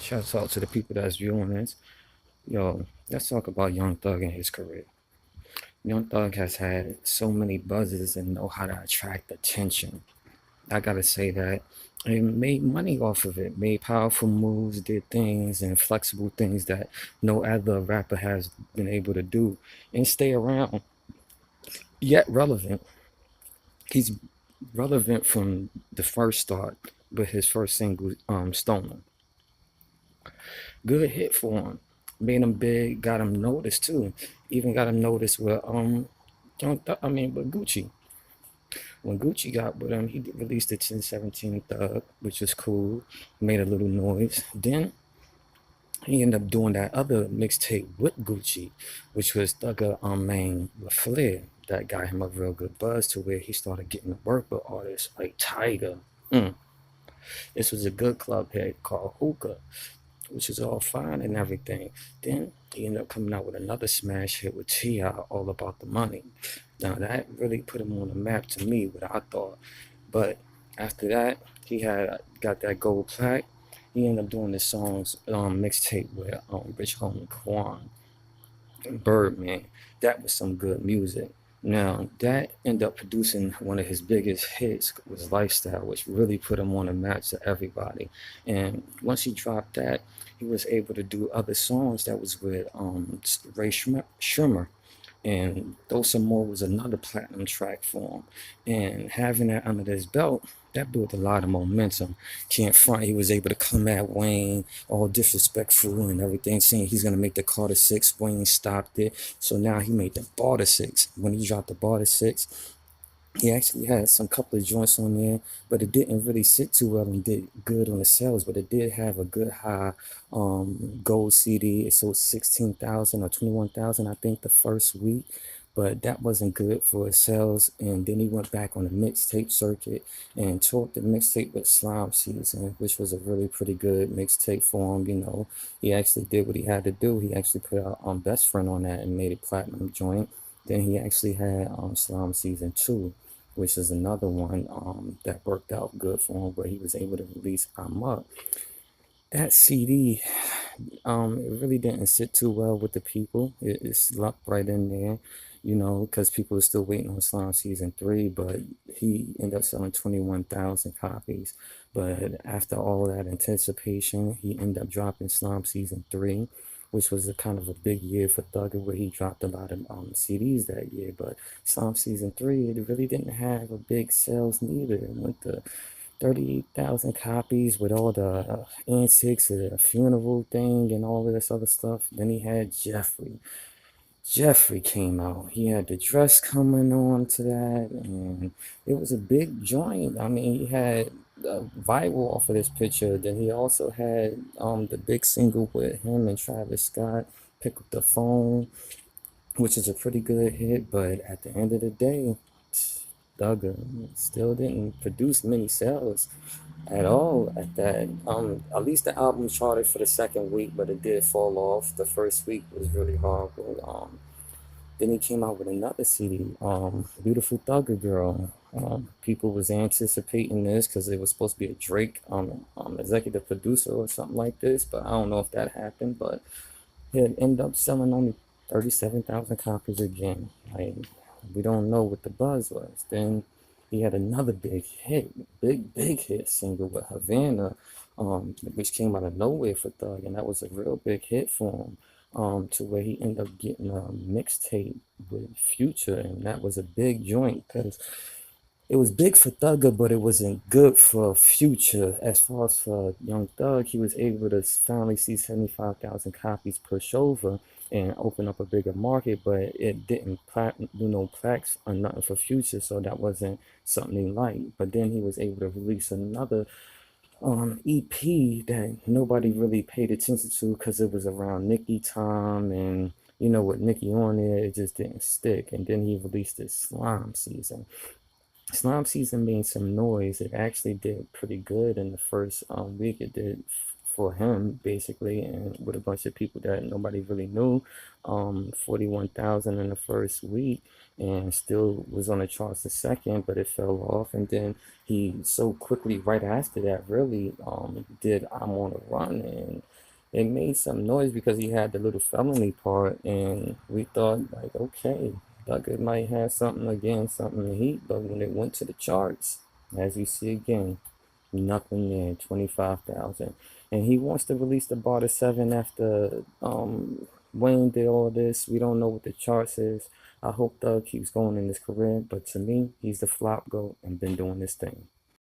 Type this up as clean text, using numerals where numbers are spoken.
Shouts out to the people that's viewing this. Yo, let's talk about Young Thug and his career. Young Thug has had so many buzzes and know how to attract attention. I gotta say that. And made money off of it, made powerful moves, did things and flexible things that no other rapper has been able to do and stay around, yet relevant. He's relevant from the first start with his first single, Stoner. Good hit for him. Made him big, got him noticed too. Even got him noticed with with Gucci. When Gucci got with him, he released the 1017 Thug, which was cool. Made a little noise. Then he ended up doing that other mixtape with Gucci, which was Thugger Man with Flair. That got him a real good buzz to where he started getting to work with artists like Tiger. Mm. This was a good club hit called Hookah, which is all fine and everything. Then he ended up coming out with another smash hit with T.I., All About the Money. Now that really put him on the map to me, what I thought. But after that, he had got that gold plaque. He ended up doing this songs mixtape with Rich Homie Quan and Birdman. That was some good music. Now that ended up producing one of his biggest hits was Lifestyle, which really put him on a match to everybody. And once he dropped that, he was able to do other songs that was with Ray Shrimmer. And Those Some More was another platinum track for him. And having that under his belt, that built a lot of momentum. Can't front, he was able to come at Wayne all disrespectful and everything, saying he's gonna make the Carter Six. Wayne stopped it. So now he made the Barter Six. When he dropped the Barter Six, he actually had some couple of joints on there, but it didn't really sit too well and did good on the sales. But it did have a good high gold CD. It sold 16,000 or 21,000, I think, the first week. But that wasn't good for his sales. And then he went back on the mixtape circuit and toured the mixtape with Slime Season, which was a really pretty good mixtape for him. He actually did what he had to do. He actually put out Best Friend on that and made a platinum joint. Then he actually had Slime Season 2, which is another one that worked out good for him, where he was able to release I'm Up. That CD, it really didn't sit too well with the people. It slumped right in there, because people were still waiting on Slime Season 3, but he ended up selling 21,000 copies. But after all that anticipation, he ended up dropping Slime Season 3, which was a kind of a big year for Thugger, where he dropped a lot of CDs that year. But Slime Season 3, it really didn't have a big sales neither. It went to 38,000 copies with all the antics of the funeral thing and all of this other stuff. Then he had Jeffrey. Jeffrey came out. He had the dress coming on to that, and it was a big joint. I mean, he had viral off of this picture. Then he also had the big single with him and Travis Scott, Pick Up the Phone, which is a pretty good hit. But at the end of the day, Duggar still didn't produce many sales at all at that. At least the album charted for the second week, but it did fall off. The first week was really horrible. Then he came out with another CD, Beautiful Thugger Girl. People was anticipating this because it was supposed to be a Drake executive producer or something like this, but I don't know if that happened. But it ended up selling only 37,000 copies again. Like, we don't know what the buzz was. Then he had another big hit, big hit single with Havana, which came out of nowhere for Thug, and that was a real big hit for him. To where he ended up getting a mixtape with Future, and that was a big joint because it was big for Thugger, but it wasn't good for Future. As far as for Young Thug, he was able to finally see 75,000 copies push over and open up a bigger market, but it didn't do no plaques or nothing for Future, so that wasn't something he liked. But then he was able to release another EP that nobody really paid attention to because it was around Nicki time, and with Nicki on there, it just didn't stick. And then he released this Slime Season. Slime Season made some noise. It actually did pretty good in the first week. It did for him basically, and with a bunch of people that nobody really knew. 41,000 in the first week, and still was on the charts the second, but it fell off. And then he so quickly right after that really did I'm on a Run, and it made some noise because he had the little felony part, and we thought like, okay, Thugger might have something again, something to heat. But when it went to the charts, as you see again, nothing there, 25,000. And he wants to release the Barter 7 after Wayne did all this. We don't know what the charts is. I hope Thug keeps going in his career, but to me, he's the flop goat and been doing this thing.